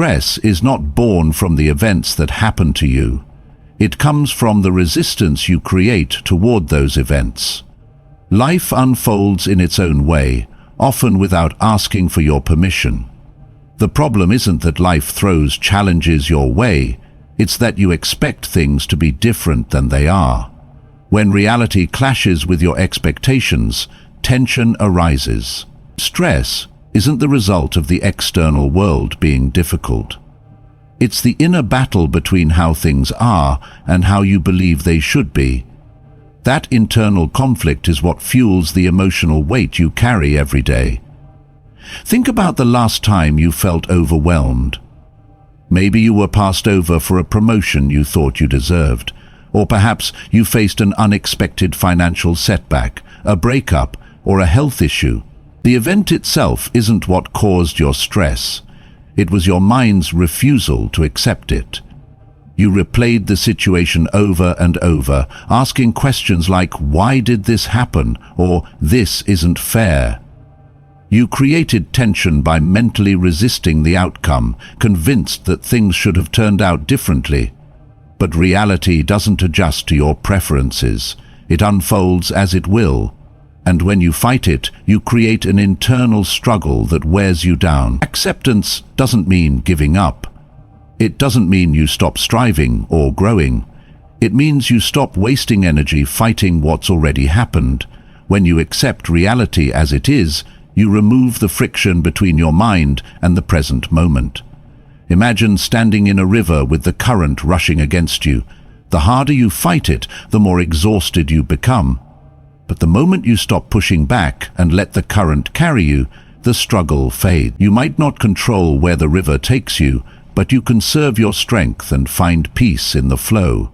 Stress is not born from the events that happen to you. It comes from the resistance you create toward those events. Life unfolds in its own way, often without asking for your permission. The problem isn't that life throws challenges your way, it's that you expect things to be different than they are. When reality clashes with your expectations, tension arises. Stress isn't the result of the external world being difficult. It's the inner battle between how things are and how you believe they should be. That internal conflict is what fuels the emotional weight you carry every day. Think about the last time you felt overwhelmed. Maybe you were passed over for a promotion you thought you deserved, or perhaps you faced an unexpected financial setback, a breakup, or a health issue. The event itself isn't what caused your stress. It was your mind's refusal to accept it. You replayed the situation over and over, asking questions like, "Why did this happen?" or "This isn't fair." You created tension by mentally resisting the outcome, convinced that things should have turned out differently. But reality doesn't adjust to your preferences. It unfolds as it will. And when you fight it, you create an internal struggle that wears you down. Acceptance doesn't mean giving up. It doesn't mean you stop striving or growing. It means you stop wasting energy fighting what's already happened. When you accept reality as it is, you remove the friction between your mind and the present moment. Imagine standing in a river with the current rushing against you. The harder you fight it, the more exhausted you become. But the moment you stop pushing back and let the current carry you, the struggle fades. You might not control where the river takes you, but you conserve your strength and find peace in the flow.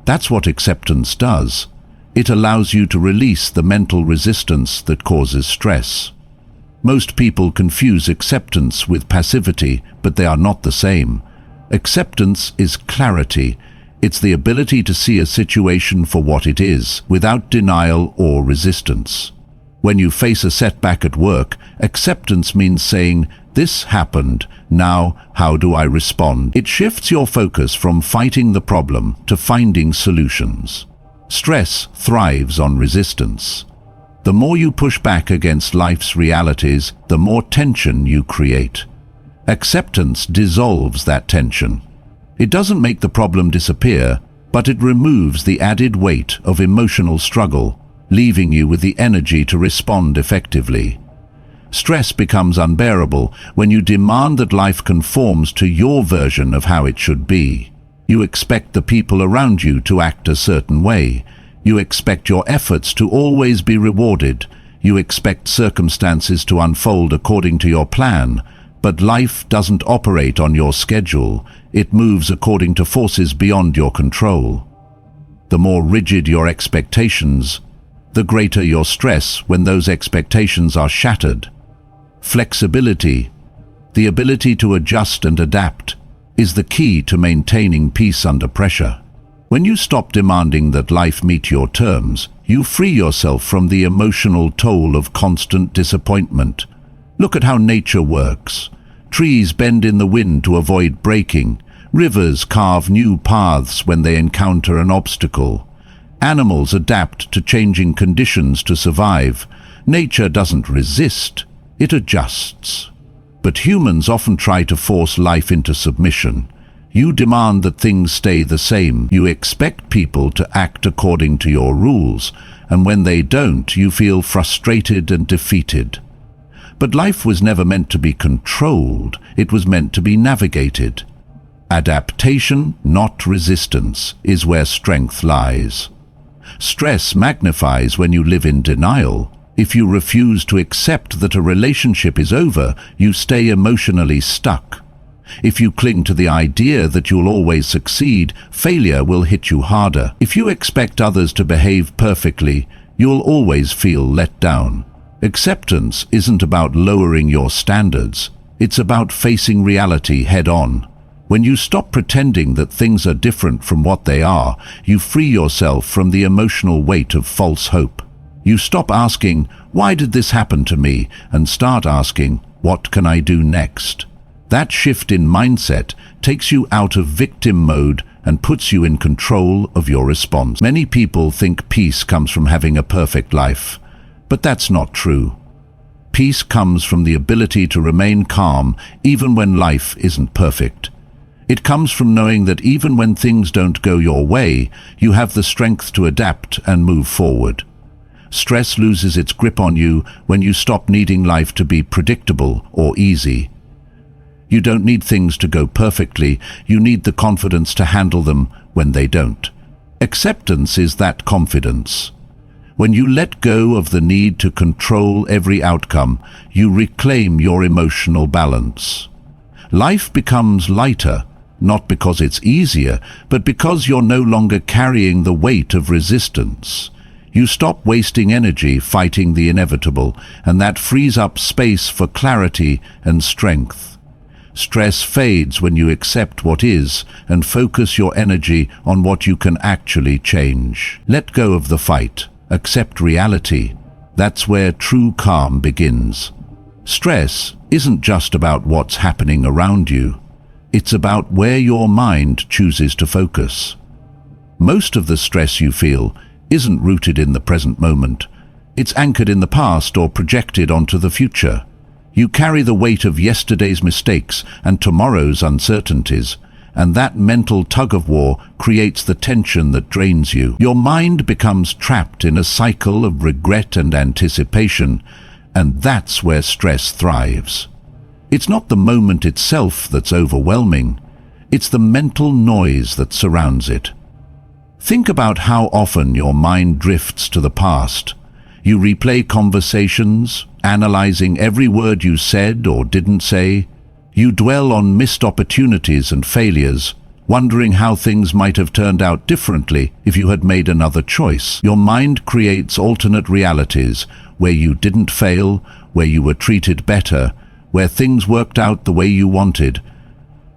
That's what acceptance does. It allows you to release the mental resistance that causes stress. Most people confuse acceptance with passivity, but they are not the same. Acceptance is clarity. It's the ability to see a situation for what it is, without denial or resistance. When you face a setback at work, acceptance means saying, "This happened, now how do I respond?" It shifts your focus from fighting the problem to finding solutions. Stress thrives on resistance. The more you push back against life's realities, the more tension you create. Acceptance dissolves that tension. It doesn't make the problem disappear, but it removes the added weight of emotional struggle, leaving you with the energy to respond effectively. Stress becomes unbearable when you demand that life conforms to your version of how it should be. You expect the people around you to act a certain way. You expect your efforts to always be rewarded. You expect circumstances to unfold according to your plan. But life doesn't operate on your schedule. It moves according to forces beyond your control. The more rigid your expectations, the greater your stress when those expectations are shattered. Flexibility, the ability to adjust and adapt, is the key to maintaining peace under pressure. When you stop demanding that life meet your terms, you free yourself from the emotional toll of constant disappointment. Look at how nature works. Trees bend in the wind to avoid breaking. Rivers carve new paths when they encounter an obstacle. Animals adapt to changing conditions to survive. Nature doesn't resist, it adjusts. But humans often try to force life into submission. You demand that things stay the same. You expect people to act according to your rules, and when they don't, you feel frustrated and defeated. But life was never meant to be controlled, it was meant to be navigated. Adaptation, not resistance, is where strength lies. Stress magnifies when you live in denial. If you refuse to accept that a relationship is over, you stay emotionally stuck. If you cling to the idea that you'll always succeed, failure will hit you harder. If you expect others to behave perfectly, you'll always feel let down. Acceptance isn't about lowering your standards. It's about facing reality head-on. When you stop pretending that things are different from what they are, you free yourself from the emotional weight of false hope. You stop asking, "Why did this happen to me?" and start asking, "What can I do next?" That shift in mindset takes you out of victim mode and puts you in control of your response. Many people think peace comes from having a perfect life, but that's not true. Peace comes from the ability to remain calm even when life isn't perfect. It comes from knowing that even when things don't go your way, you have the strength to adapt and move forward. Stress loses its grip on you when you stop needing life to be predictable or easy. You don't need things to go perfectly, you need the confidence to handle them when they don't. Acceptance is that confidence. When you let go of the need to control every outcome, you reclaim your emotional balance. Life becomes lighter, not because it's easier, but because you're no longer carrying the weight of resistance. You stop wasting energy fighting the inevitable, and that frees up space for clarity and strength. Stress fades when you accept what is and focus your energy on what you can actually change. Let go of the fight. Accept reality. That's where true calm begins. Stress isn't just about what's happening around you. It's about where your mind chooses to focus. Most of the stress you feel isn't rooted in the present moment. It's anchored in the past or projected onto the future. You carry the weight of yesterday's mistakes and tomorrow's uncertainties, and that mental tug-of-war creates the tension that drains you. Your mind becomes trapped in a cycle of regret and anticipation, and that's where stress thrives. It's not the moment itself that's overwhelming, it's the mental noise that surrounds it. Think about how often your mind drifts to the past. You replay conversations, analyzing every word you said or didn't say. You dwell on missed opportunities and failures, wondering how things might have turned out differently if you had made another choice. Your mind creates alternate realities where you didn't fail, where you were treated better, where things worked out the way you wanted.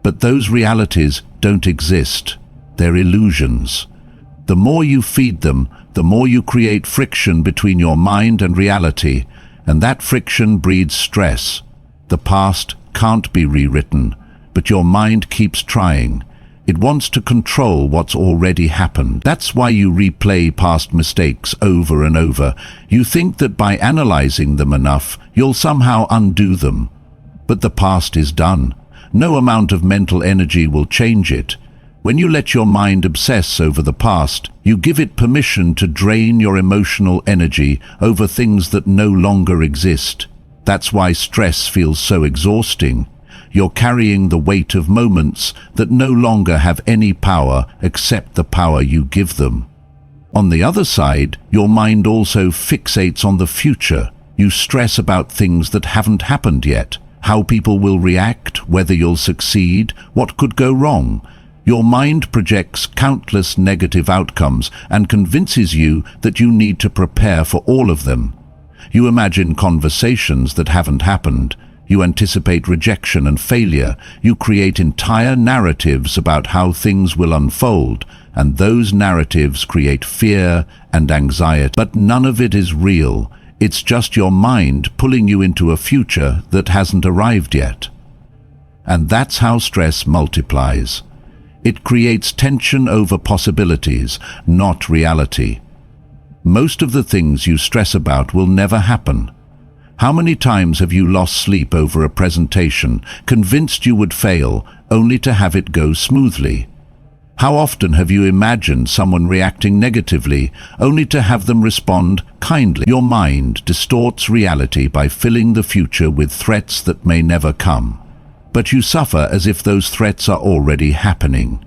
But those realities don't exist. They're illusions. The more you feed them, the more you create friction between your mind and reality, and that friction breeds stress. The past can't be rewritten, but your mind keeps trying. It wants to control what's already happened. That's why you replay past mistakes over and over. You think that by analyzing them enough, you'll somehow undo them. But the past is done. No amount of mental energy will change it. When you let your mind obsess over the past, you give it permission to drain your emotional energy over things that no longer exist. That's why stress feels so exhausting. You're carrying the weight of moments that no longer have any power except the power you give them. On the other side, your mind also fixates on the future. You stress about things that haven't happened yet. How people will react, whether you'll succeed, what could go wrong. Your mind projects countless negative outcomes and convinces you that you need to prepare for all of them. You imagine conversations that haven't happened. You anticipate rejection and failure. You create entire narratives about how things will unfold, and those narratives create fear and anxiety. But none of it is real. It's just your mind pulling you into a future that hasn't arrived yet. And that's how stress multiplies. It creates tension over possibilities, not reality. Most of the things you stress about will never happen. How many times have you lost sleep over a presentation, convinced you would fail, only to have it go smoothly? How often have you imagined someone reacting negatively, only to have them respond kindly? Your mind distorts reality by filling the future with threats that may never come. But you suffer as if those threats are already happening.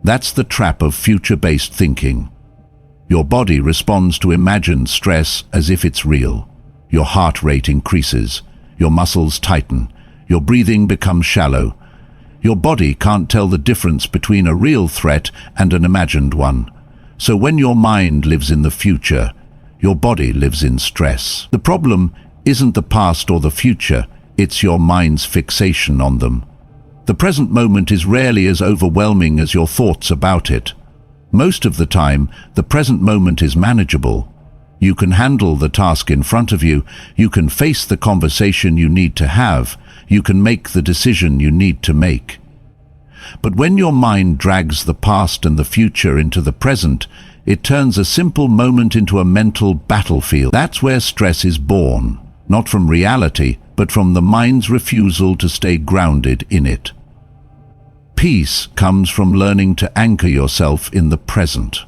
That's the trap of future-based thinking. Your body responds to imagined stress as if it's real. Your heart rate increases, your muscles tighten, your breathing becomes shallow. Your body can't tell the difference between a real threat and an imagined one. So when your mind lives in the future, your body lives in stress. The problem isn't the past or the future, it's your mind's fixation on them. The present moment is rarely as overwhelming as your thoughts about it. Most of the time, the present moment is manageable. You can handle the task in front of you, you can face the conversation you need to have, you can make the decision you need to make. But when your mind drags the past and the future into the present, it turns a simple moment into a mental battlefield. That's where stress is born, not from reality, but from the mind's refusal to stay grounded in it. Peace comes from learning to anchor yourself in the present.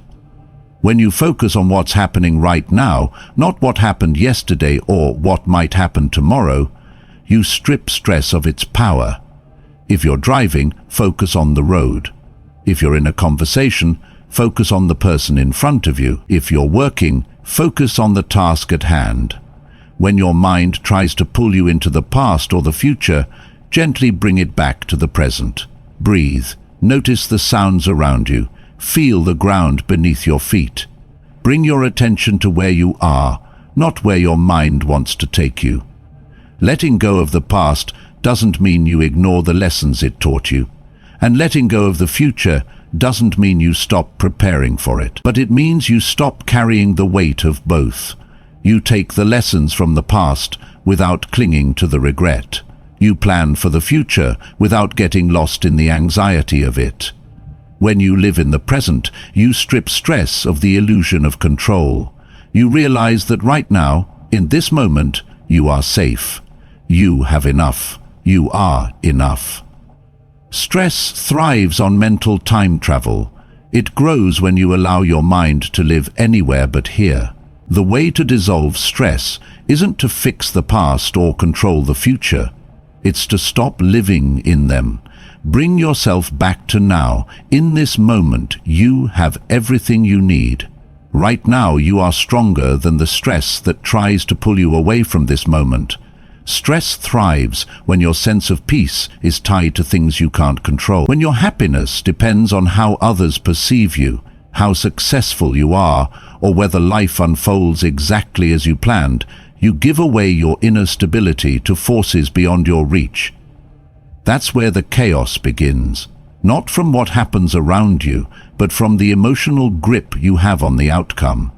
When you focus on what's happening right now, not what happened yesterday or what might happen tomorrow, you strip stress of its power. If you're driving, focus on the road. If you're in a conversation, focus on the person in front of you. If you're working, focus on the task at hand. When your mind tries to pull you into the past or the future, gently bring it back to the present. Breathe. Notice the sounds around you. Feel the ground beneath your feet. Bring your attention to where you are, not where your mind wants to take you. Letting go of the past doesn't mean you ignore the lessons it taught you. And letting go of the future doesn't mean you stop preparing for it. But it means you stop carrying the weight of both. You take the lessons from the past without clinging to the regret. You plan for the future without getting lost in the anxiety of it. When you live in the present, you strip stress of the illusion of control. You realize that right now, in this moment, you are safe. You have enough. You are enough. Stress thrives on mental time travel. It grows when you allow your mind to live anywhere but here. The way to dissolve stress isn't to fix the past or control the future. It's to stop living in them. Bring yourself back to now. In this moment, you have everything you need. Right now, you are stronger than the stress that tries to pull you away from this moment. Stress thrives when your sense of peace is tied to things you can't control. When your happiness depends on how others perceive you, how successful you are, or whether life unfolds exactly as you planned, you give away your inner stability to forces beyond your reach. That's where the chaos begins, not from what happens around you, but from the emotional grip you have on the outcome.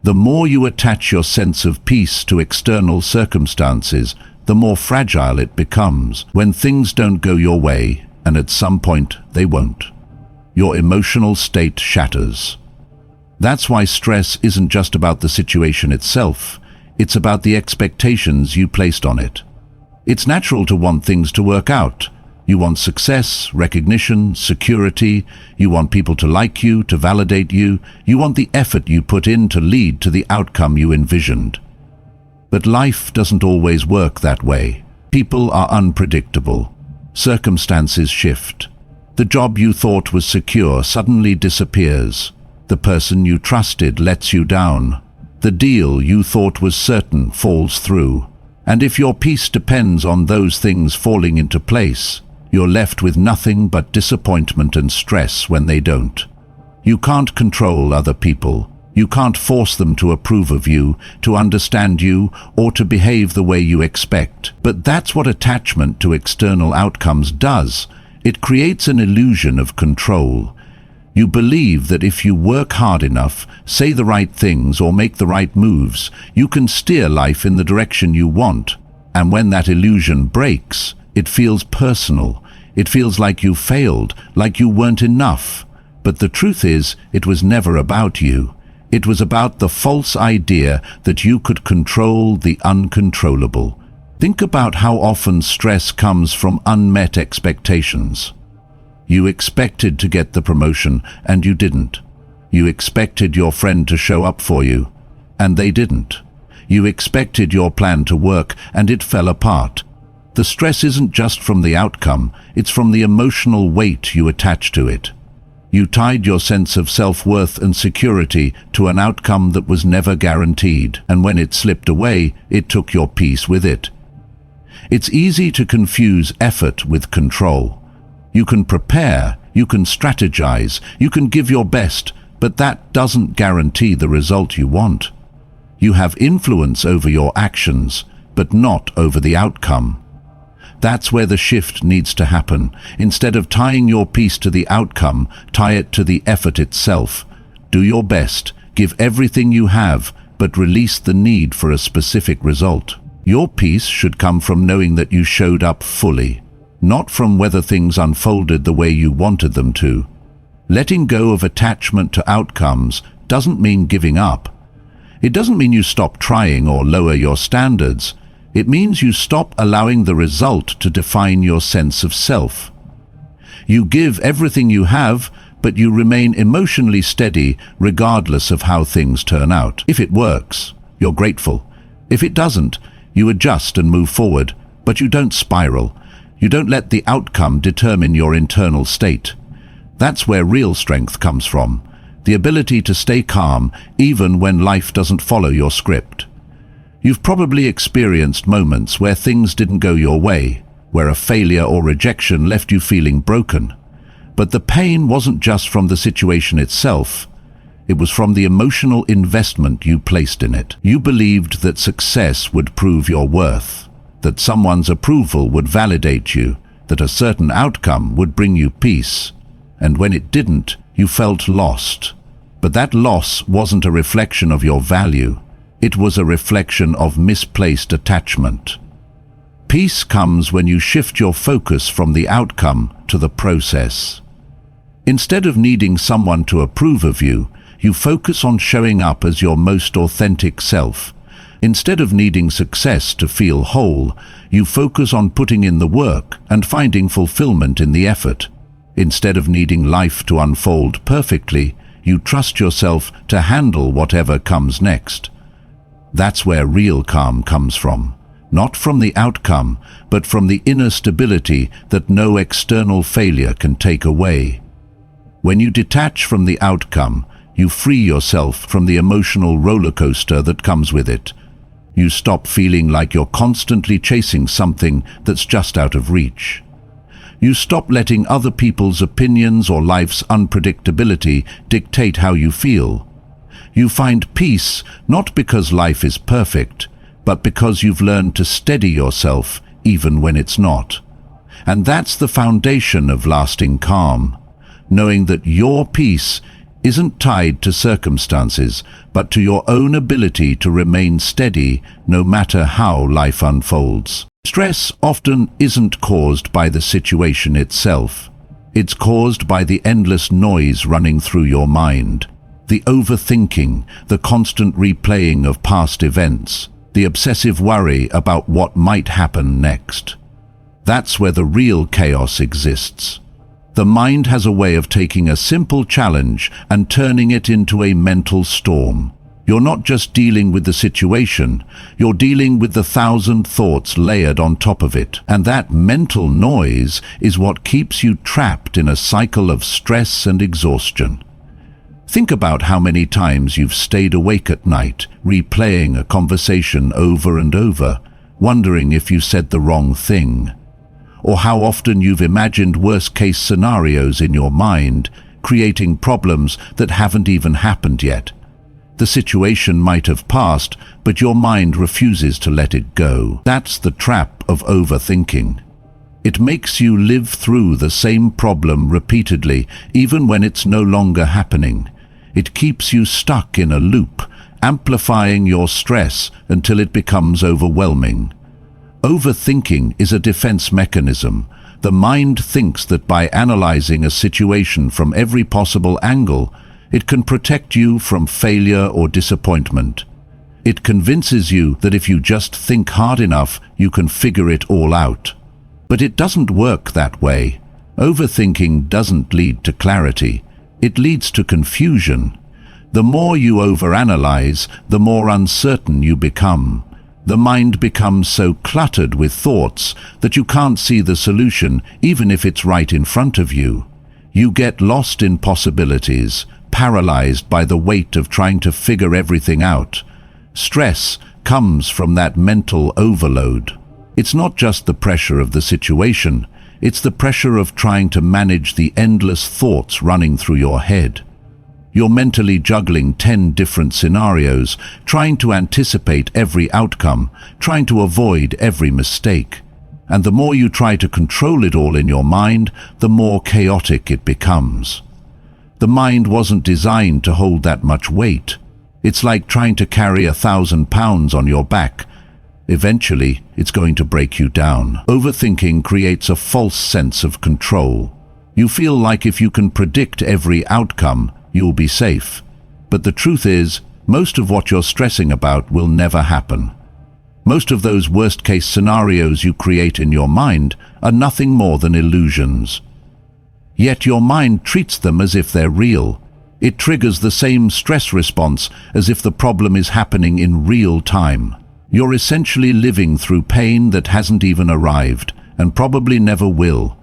The more you attach your sense of peace to external circumstances, the more fragile it becomes. When things don't go your way, and at some point they won't, your emotional state shatters. That's why stress isn't just about the situation itself. It's about the expectations you placed on it. It's natural to want things to work out. You want success, recognition, security. You want people to like you, to validate you. You want the effort you put in to lead to the outcome you envisioned. But life doesn't always work that way. People are unpredictable. Circumstances shift. The job you thought was secure suddenly disappears. The person you trusted lets you down. The deal you thought was certain falls through. And if your peace depends on those things falling into place, you're left with nothing but disappointment and stress when they don't. You can't control other people. You can't force them to approve of you, to understand you, or to behave the way you expect. But that's what attachment to external outcomes does. It creates an illusion of control. You believe that if you work hard enough, say the right things, or make the right moves, you can steer life in the direction you want. And when that illusion breaks, it feels personal. It feels like you failed, like you weren't enough. But the truth is, it was never about you. It was about the false idea that you could control the uncontrollable. Think about how often stress comes from unmet expectations. You expected to get the promotion, and you didn't. You expected your friend to show up for you, and they didn't. You expected your plan to work, and it fell apart. The stress isn't just from the outcome, it's from the emotional weight you attach to it. You tied your sense of self-worth and security to an outcome that was never guaranteed, and when it slipped away, it took your peace with it. It's easy to confuse effort with control. You can prepare, you can strategize, you can give your best, but that doesn't guarantee the result you want. You have influence over your actions, but not over the outcome. That's where the shift needs to happen. Instead of tying your peace to the outcome, tie it to the effort itself. Do your best, give everything you have, but release the need for a specific result. Your peace should come from knowing that you showed up fully, not from whether things unfolded the way you wanted them to. Letting go of attachment to outcomes doesn't mean giving up. It doesn't mean you stop trying or lower your standards. It means you stop allowing the result to define your sense of self. You give everything you have, but you remain emotionally steady regardless of how things turn out. If it works, you're grateful. If it doesn't, you adjust and move forward, but you don't spiral. You don't let the outcome determine your internal state. That's where real strength comes from, the ability to stay calm even when life doesn't follow your script. You've probably experienced moments where things didn't go your way, where a failure or rejection left you feeling broken. But the pain wasn't just from the situation itself. It was from the emotional investment you placed in it. You believed that success would prove your worth, that someone's approval would validate you, that a certain outcome would bring you peace. And when it didn't, you felt lost. But that loss wasn't a reflection of your value. It was a reflection of misplaced attachment. Peace comes when you shift your focus from the outcome to the process. Instead of needing someone to approve of you, you focus on showing up as your most authentic self. Instead of needing success to feel whole, you focus on putting in the work and finding fulfillment in the effort. Instead of needing life to unfold perfectly, you trust yourself to handle whatever comes next. That's where real calm comes from. Not from the outcome, but from the inner stability that no external failure can take away. When you detach from the outcome, you free yourself from the emotional roller coaster that comes with it. You stop feeling like you're constantly chasing something that's just out of reach. You stop letting other people's opinions or life's unpredictability dictate how you feel. You find peace not because life is perfect, but because you've learned to steady yourself even when it's not. And that's the foundation of lasting calm, knowing that your peace isn't tied to circumstances, but to your own ability to remain steady no matter how life unfolds. Stress often isn't caused by the situation itself. It's caused by the endless noise running through your mind. The overthinking, the constant replaying of past events, the obsessive worry about what might happen next. That's where the real chaos exists. The mind has a way of taking a simple challenge and turning it into a mental storm. You're not just dealing with the situation, you're dealing with the 1,000 thoughts layered on top of it. And that mental noise is what keeps you trapped in a cycle of stress and exhaustion. Think about how many times you've stayed awake at night, replaying a conversation over and over, wondering if you said the wrong thing. Or how often you've imagined worst-case scenarios in your mind, creating problems that haven't even happened yet. The situation might have passed, but your mind refuses to let it go. That's the trap of overthinking. It makes you live through the same problem repeatedly, even when it's no longer happening. It keeps you stuck in a loop, amplifying your stress until it becomes overwhelming. Overthinking is a defense mechanism. The mind thinks that by analyzing a situation from every possible angle, it can protect you from failure or disappointment. It convinces you that if you just think hard enough, you can figure it all out. But it doesn't work that way. Overthinking doesn't lead to clarity. It leads to confusion. The more you overanalyze, the more uncertain you become. The mind becomes so cluttered with thoughts that you can't see the solution, even if it's right in front of you. You get lost in possibilities, paralyzed by the weight of trying to figure everything out. Stress comes from that mental overload. It's not just the pressure of the situation, it's the pressure of trying to manage the endless thoughts running through your head. You're mentally juggling 10 different scenarios, trying to anticipate every outcome, trying to avoid every mistake. And the more you try to control it all in your mind, the more chaotic it becomes. The mind wasn't designed to hold that much weight. It's like trying to carry 1,000 pounds on your back. Eventually, it's going to break you down. Overthinking creates a false sense of control. You feel like if you can predict every outcome, you'll be safe. But the truth is, most of what you're stressing about will never happen. Most of those worst-case scenarios you create in your mind are nothing more than illusions. Yet your mind treats them as if they're real. It triggers the same stress response as if the problem is happening in real time. You're essentially living through pain that hasn't even arrived, and probably never will.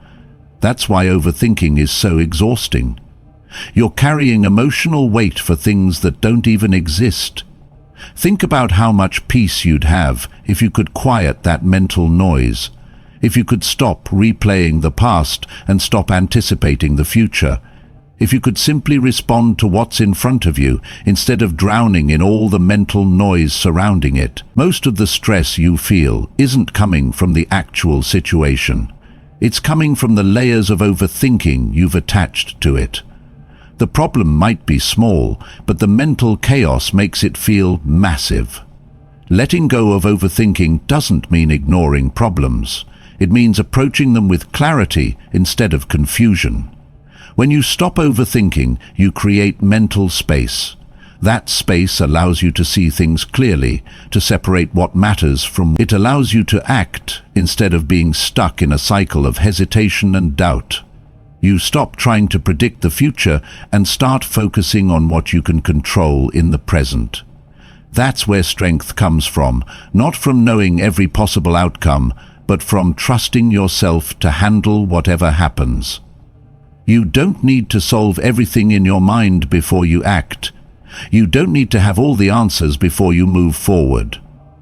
That's why overthinking is so exhausting. You're carrying emotional weight for things that don't even exist. Think about how much peace you'd have if you could quiet that mental noise. If you could stop replaying the past and stop anticipating the future. If you could simply respond to what's in front of you instead of drowning in all the mental noise surrounding it. Most of the stress you feel isn't coming from the actual situation. It's coming from the layers of overthinking you've attached to it. The problem might be small, but the mental chaos makes it feel massive. Letting go of overthinking doesn't mean ignoring problems. It means approaching them with clarity instead of confusion. When you stop overthinking, you create mental space. That space allows you to see things clearly, to separate what matters from it allows you to act instead of being stuck in a cycle of hesitation and doubt. You stop trying to predict the future and start focusing on what you can control in the present. That's where strength comes from, not from knowing every possible outcome, but from trusting yourself to handle whatever happens. You don't need to solve everything in your mind before you act. You don't need to have all the answers before you move forward.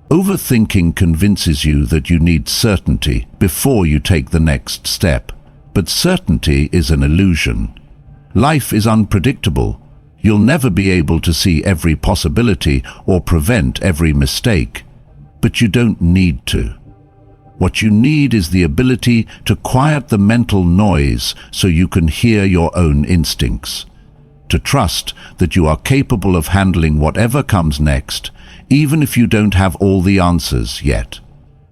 Overthinking convinces you that you need certainty before you take the next step. But certainty is an illusion. Life is unpredictable. You'll never be able to see every possibility or prevent every mistake. But you don't need to. What you need is the ability to quiet the mental noise so you can hear your own instincts. To trust that you are capable of handling whatever comes next, even if you don't have all the answers yet.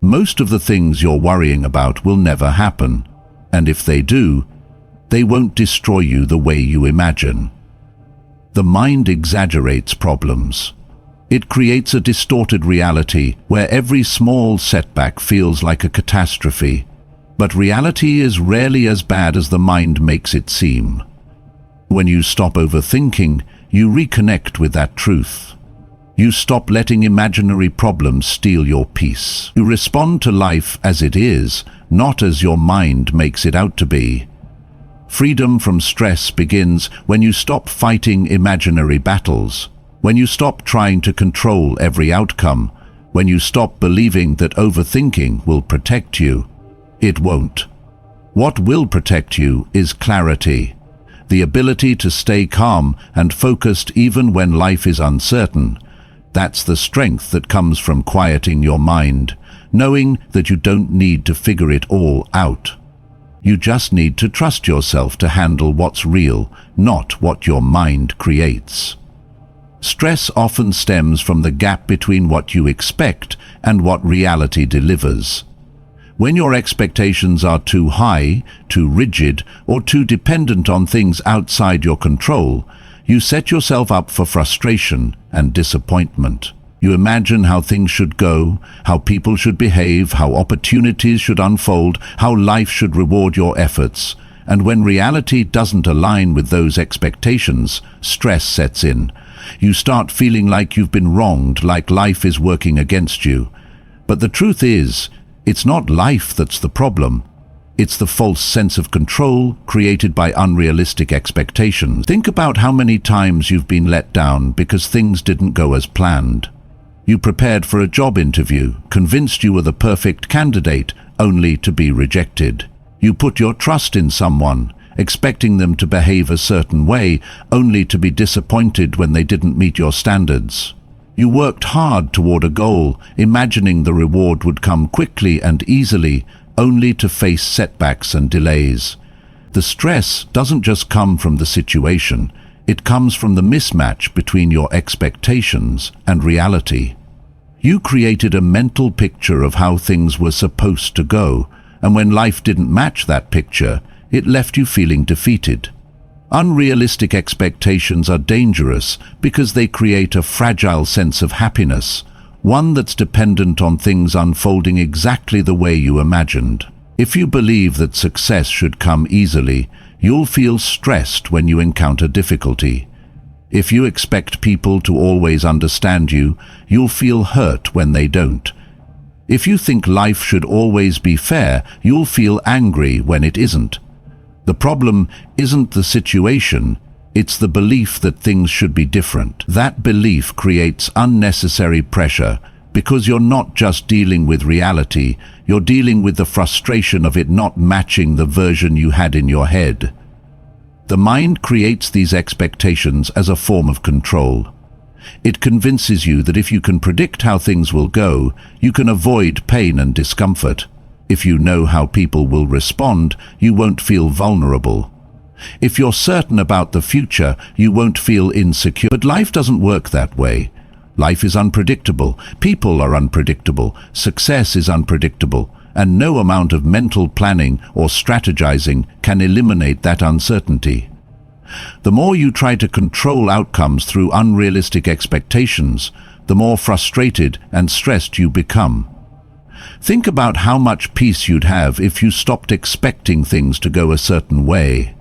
Most of the things you're worrying about will never happen, and if they do, they won't destroy you the way you imagine. The mind exaggerates problems. It creates a distorted reality where every small setback feels like a catastrophe. But reality is rarely as bad as the mind makes it seem. When you stop overthinking, you reconnect with that truth. You stop letting imaginary problems steal your peace. You respond to life as it is, not as your mind makes it out to be. Freedom from stress begins when you stop fighting imaginary battles. When you stop trying to control every outcome, when you stop believing that overthinking will protect you, it won't. What will protect you is clarity, the ability to stay calm and focused even when life is uncertain. That's the strength that comes from quieting your mind, knowing that you don't need to figure it all out. You just need to trust yourself to handle what's real, not what your mind creates. Stress often stems from the gap between what you expect and what reality delivers. When your expectations are too high, too rigid, or too dependent on things outside your control, you set yourself up for frustration and disappointment. You imagine how things should go, how people should behave, how opportunities should unfold, how life should reward your efforts. And when reality doesn't align with those expectations, stress sets in. You start feeling like you've been wronged, like life is working against you. But the truth is, it's not life that's the problem. It's the false sense of control created by unrealistic expectations. Think about how many times you've been let down because things didn't go as planned. You prepared for a job interview, convinced you were the perfect candidate, only to be rejected. You put your trust in someone, expecting them to behave a certain way, only to be disappointed when they didn't meet your standards. You worked hard toward a goal, imagining the reward would come quickly and easily, only to face setbacks and delays. The stress doesn't just come from the situation, it comes from the mismatch between your expectations and reality. You created a mental picture of how things were supposed to go, and when life didn't match that picture, it left you feeling defeated. Unrealistic expectations are dangerous because they create a fragile sense of happiness, one that's dependent on things unfolding exactly the way you imagined. If you believe that success should come easily, you'll feel stressed when you encounter difficulty. If you expect people to always understand you, you'll feel hurt when they don't. If you think life should always be fair, you'll feel angry when it isn't. The problem isn't the situation, it's the belief that things should be different. That belief creates unnecessary pressure because you're not just dealing with reality, you're dealing with the frustration of it not matching the version you had in your head. The mind creates these expectations as a form of control. It convinces you that if you can predict how things will go, you can avoid pain and discomfort. If you know how people will respond, you won't feel vulnerable. If you're certain about the future, you won't feel insecure. But life doesn't work that way. Life is unpredictable. People are unpredictable. Success is unpredictable. And no amount of mental planning or strategizing can eliminate that uncertainty. The more you try to control outcomes through unrealistic expectations, the more frustrated and stressed you become. Think about how much peace you'd have if you stopped expecting things to go a certain way.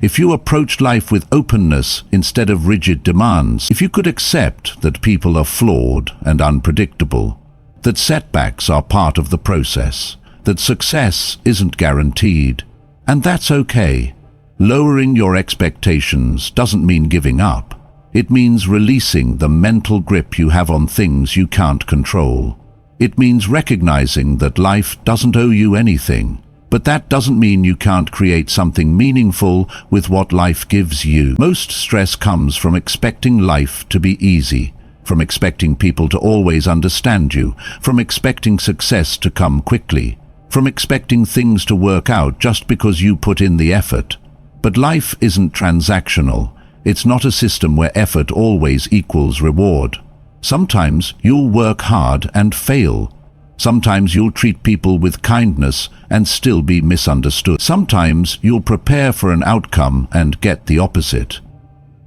If you approached life with openness instead of rigid demands, if you could accept that people are flawed and unpredictable, that setbacks are part of the process, that success isn't guaranteed, and that's okay. Lowering your expectations doesn't mean giving up. It means releasing the mental grip you have on things you can't control. It means recognizing that life doesn't owe you anything, but that doesn't mean you can't create something meaningful with what life gives you. Most stress comes from expecting life to be easy, from expecting people to always understand you, from expecting success to come quickly, from expecting things to work out just because you put in the effort. But life isn't transactional. It's not a system where effort always equals reward. Sometimes you'll work hard and fail. Sometimes you'll treat people with kindness and still be misunderstood. Sometimes you'll prepare for an outcome and get the opposite.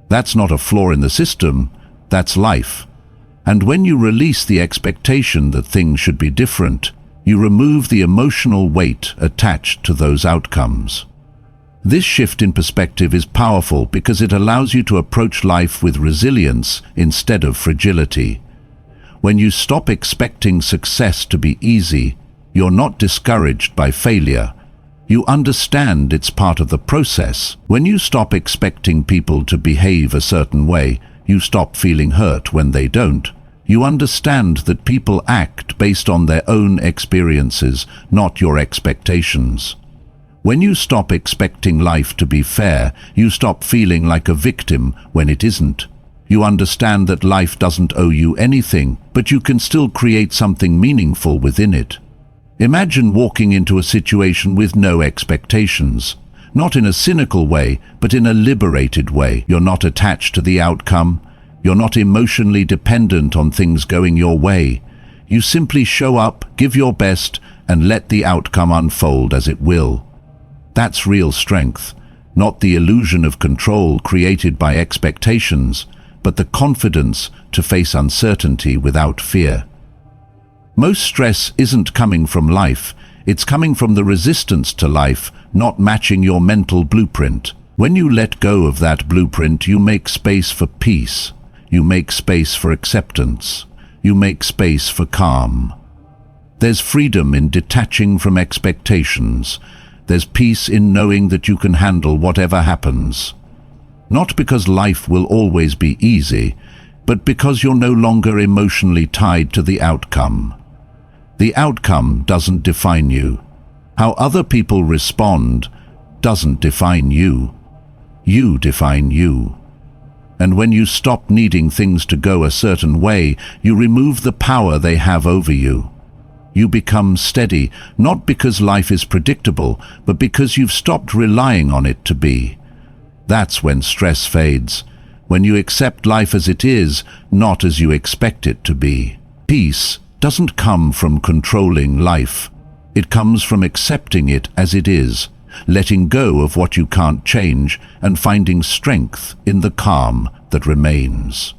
That's not a flaw in the system, that's life. And when you release the expectation that things should be different, you remove the emotional weight attached to those outcomes. This shift in perspective is powerful because it allows you to approach life with resilience instead of fragility. When you stop expecting success to be easy, you're not discouraged by failure. You understand it's part of the process. When you stop expecting people to behave a certain way, you stop feeling hurt when they don't. You understand that people act based on their own experiences, not your expectations. When you stop expecting life to be fair, you stop feeling like a victim when it isn't. You understand that life doesn't owe you anything, but you can still create something meaningful within it. Imagine walking into a situation with no expectations. Not in a cynical way, but in a liberated way. You're not attached to the outcome. You're not emotionally dependent on things going your way. You simply show up, give your best, and let the outcome unfold as it will. That's real strength, not the illusion of control created by expectations, but the confidence to face uncertainty without fear. Most stress isn't coming from life, it's coming from the resistance to life not matching your mental blueprint. When you let go of that blueprint, you make space for peace, you make space for acceptance, you make space for calm. There's freedom in detaching from expectations. There's peace in knowing that you can handle whatever happens. Not because life will always be easy, but because you're no longer emotionally tied to the outcome. The outcome doesn't define you. How other people respond doesn't define you. You define you. And when you stop needing things to go a certain way, you remove the power they have over you. You become steady, not because life is predictable, but because you've stopped relying on it to be. That's when stress fades, when you accept life as it is, not as you expect it to be. Peace doesn't come from controlling life. It comes from accepting it as it is, letting go of what you can't change, and finding strength in the calm that remains.